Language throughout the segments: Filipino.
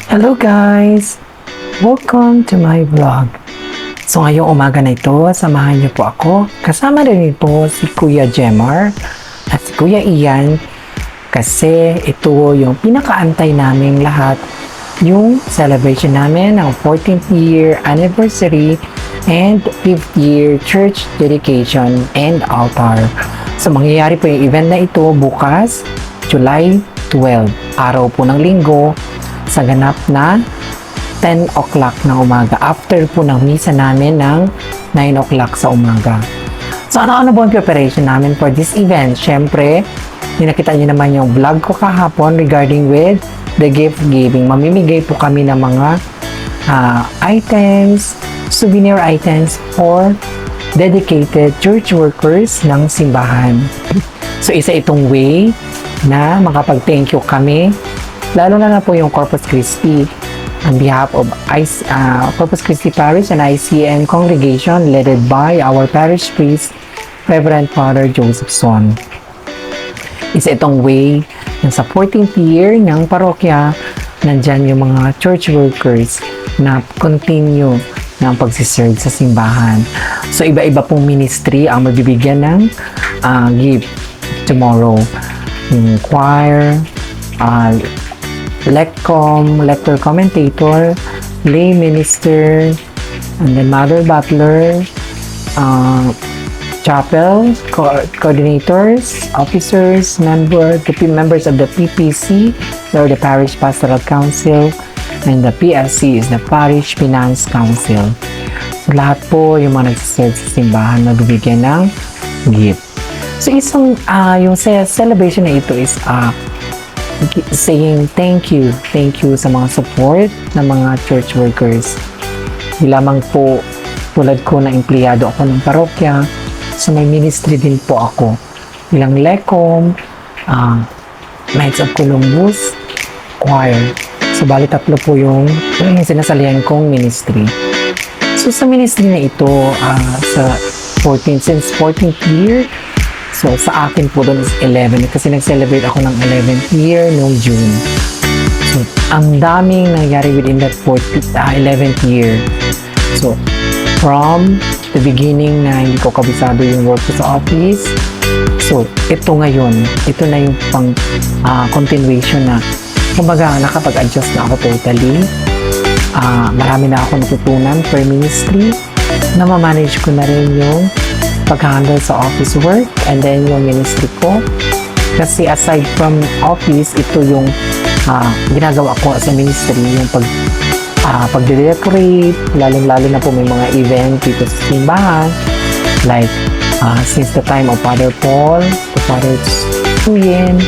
Hello guys! Welcome to my vlog. So ngayong umaga na ito, samahan niyo po ako. Kasama rin po si Kuya Jemar at si Kuya Ian kasi ito yung pinakaantay naming lahat, yung celebration namin ng 14th year anniversary and 5th year church dedication and altar. So mangyayari po yung event na ito bukas, July 12, araw po ng linggo, sa ganap na 10 o'clock na umaga. After po ng misa namin ng 9 o'clock sa umaga. So ano po ang preparation namin for this event? Siyempre, nakita niyo naman yung vlog ko kahapon regarding with the gift giving. Mamimigay po kami ng mga items, souvenir items for dedicated church workers ng simbahan. So isa itong way na makapag-thank you kami, lalo na po yung Corpus Christi, on behalf of Corpus Christi Parish and ICN congregation led by our parish priest, Reverend Father Joseph Son. Isa itong way na sa 14th year ng parokya, nandyan yung mga church workers na continue ng pagsiserve sa simbahan. So iba-iba pong ministry ang magbibigyan ng gift tomorrow. Yung choir, lector commentator, lay minister, and then mother butler, chapel coordinators, officers, members of the PPC or the Parish Pastoral Council, and the PSC is the Parish Finance Council. So lahat po yung mga nagsiserve sa simbahan magbibigyan ng gift. So yung celebration na ito is saying thank you sa mga support ng mga church workers. Di lamang po tulad ko na empleyado ako ng parokya, so may ministry din po ako bilang LECOM, Knights of Columbus, choir. So bali tatlo po yung sinasalihan kong ministry. So sa ministry na ito, since 14th year, so sa akin po doon is 11 kasi nag-celebrate ako ng 11th year noong June. So ang daming nangyari within that 11th year. So from the beginning na hindi ko kabisado yung work ko sa office, so ito ngayon, ito na yung pang continuation na kumbaga nakapag-adjust na ako totally. Marami na ako natutunan per ministry, na ma-manage ko na rin yung pag-handle sa office work and then yung ministry ko. Kasi aside from office, ito yung ginagawa ko sa ministry, yung pag-decorate, lalo na po may mga event dito sa simbahan. Like, since the time of Father Paul, to Father Tuyen,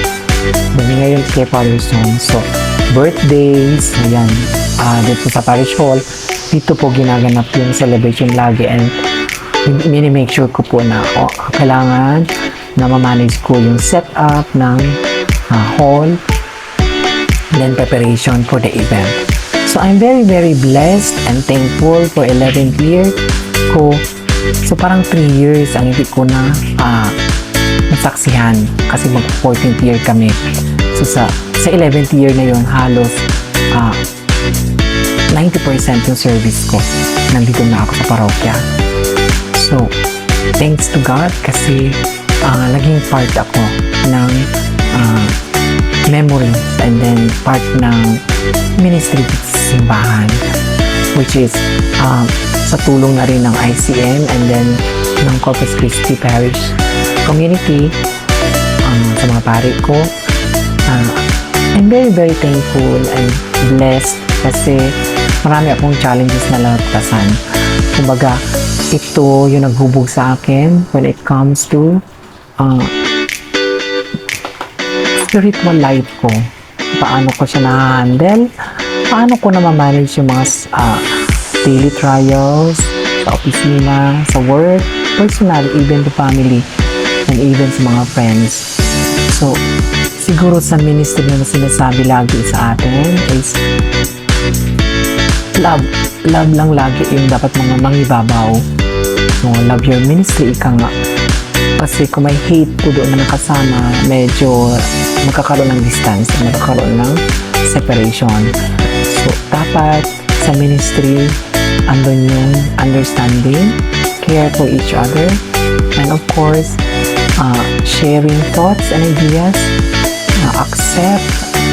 ngayon kay Father Son. So, birthdays, ayan, dito sa Parish Hall, dito po ginaganap yung celebration lagi, and mini-make sure ko po na kailangan na ma-manage ko yung setup ng hall, then preparation for the event. So I'm very blessed and thankful for 11th year ko. So parang 3 years ang hindi ko na nasaksihan kasi mag 14th year kami. So sa 11th year na yun, halos 90% yung service ko nandito na ako sa parokya. So, thanks to God kasi naging part ako ng memory and then part ng ministry sa simbahan, which is sa tulong na rin ng ICN and then ng Corpus Christi Parish community, sa mga pari ko. I'm very thankful and blessed kasi marami akong challenges na lalagpasan. Kumbaga, ito yung naghubog sa akin when it comes to spiritual life ko. Paano ko siya na-handle, paano ko na ma-manage yung mga daily trials, sa opisina, sa work, personal, even the family, and even sa mga friends. So, siguro sa ministry na sinasabi lagi sa atin is love lang lagi yung dapat mga mangibabaw. So, love your ministry, ika nga. Kasi kung may hate po doon na nakasama, medyo magkakaroon ng distance, magkakaroon ng separation. So, dapat sa ministry, andun yung understanding, care for each other, and of course, sharing thoughts and ideas, accept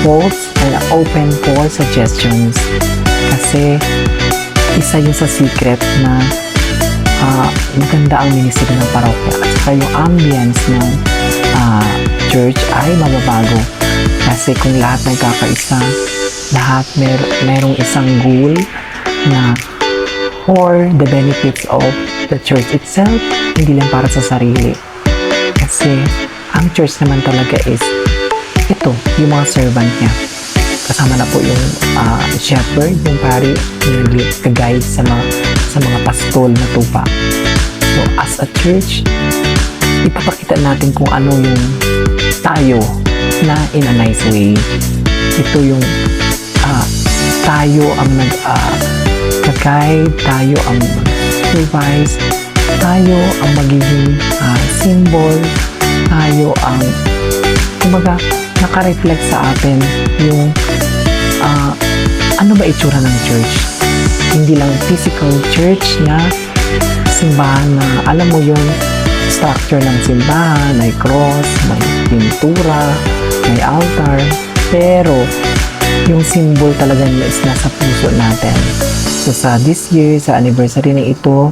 faults, and open for suggestions. Kasi, isa yun sa secret na maganda ang ministry ng parokya at saka yung ambience ng church ay mababago. Kasi kung lahat nagkakaisa, lahat merong isang goal na for the benefits of the church itself, hindi lang para sa sarili. Kasi ang church naman talaga is ito, yung mga servant niya. Kasama na po yung shepherd, yung pari, yung guide sa mga pastol na tupa. So, as a church, ipapakita natin kung ano yung tayo na in a nice way. Ito yung tayo ang nag-guide, tayo ang supervise, tayo ang magiging symbol, tayo ang kumbaga naka-reflect sa atin yung ano ba itsura ng church. Hindi lang physical church na simbahan na alam mo yung structure ng simbahan, may cross, may pintura, may altar, pero yung symbol talaga is nasa puso natin. So sa this year, sa anniversary na ito,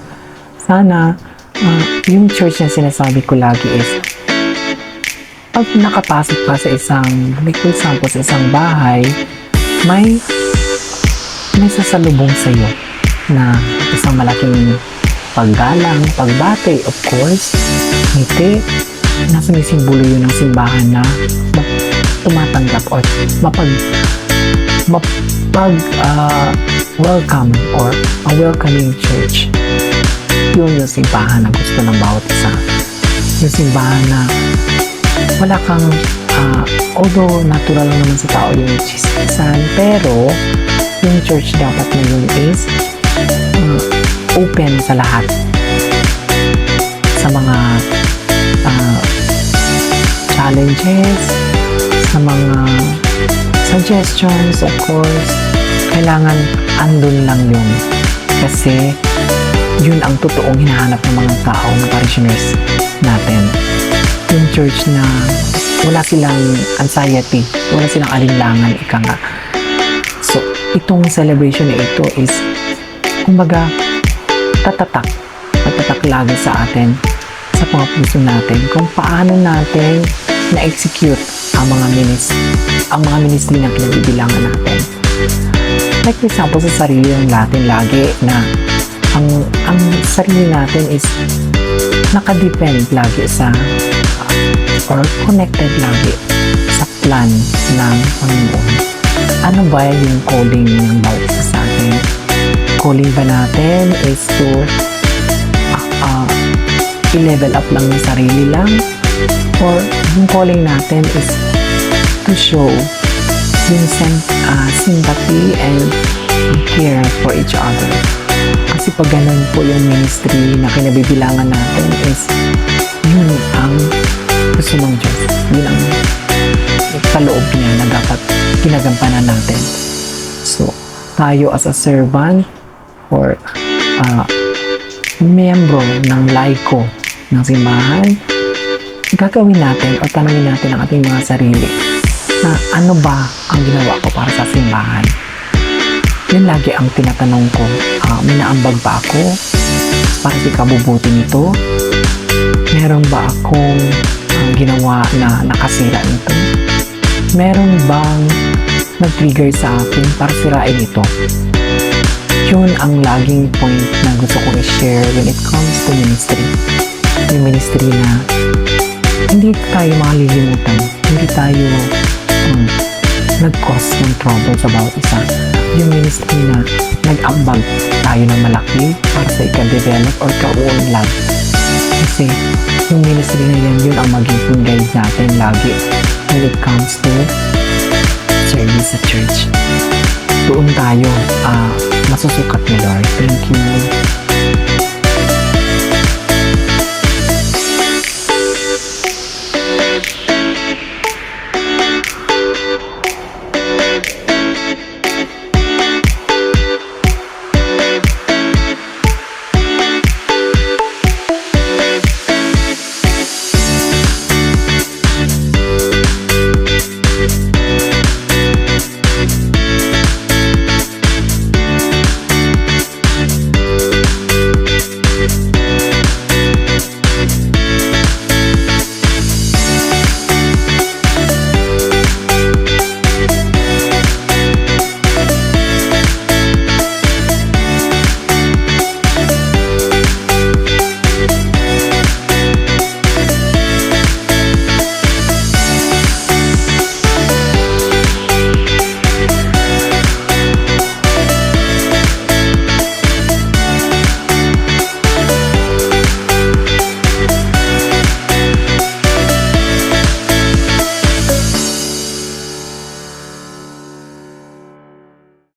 sana yung church na sinasabi ko lagi is pag nakapasok ka sa isang, like for example, sa isang bahay, may sasalubong sa'yo na isang malaking paggalang, pagbate, of course, ngiti, na sumisimbolo yun ng simbahan na tumatanggap or welcome or a welcoming church. Yun yung simbahan na gusto ng bawat isa. Yung simbahan na wala kang although natural naman sa tao yung chismisan, pero yung church dapat na yun is open sa lahat, sa mga challenges, sa mga suggestions. Of course, kailangan andun lang yun kasi yun ang totoong hinahanap ng mga tao, ng parishioners natin. Yung church na wala silang anxiety, wala silang alinlangan, ika nga. So, itong celebration na ito is kumbaga tatatak lagi sa atin, sa mga puso natin, kung paano natin na-execute ang mga ministry na kinabibilangan natin. Like for example, sa sarili natin lagi na ang sarili natin is nakadepend lagi sa or connected lagi sa plan ng Panginoon. Ano ba yung calling ng bawat isa sa atin? Calling ba natin is to i-level up lang yung sarili lang? Or yung calling natin is to show yung sympathy and care for each other? Kasi pag ganun po yung ministry na kinabibilangan natin is yun ang gusto ng Diyos. Yun ang kaloob niya na dapat ginagampanan natin. So, tayo as a servant or miyembro ng laiko ng simbahan, gagawin natin o tanungin natin ang ating mga sarili na ano ba ang ginawa ko para sa simbahan. Yun lagi ang tinatanong ko. May naambag ba ako para sa ikabubuti nito? Meron ba akong ginawa na nakasira nito? Meron bang nag-trigger sa akin para sirain ito? Yun ang laging point na gusto kong i-share when it comes to ministry. Yung ministry na hindi tayo malilimutan, hindi tayo nag-cause ng trouble sa bawat isa. Yung ministry na nag-ambag tayo ng malaki para sa ika-develop or ka-unlad. Kasi yung ministry na yan, yun ang magiging guide natin lagi when it comes to service sa church. Doon tayo masusukat ni Lord. Thank you.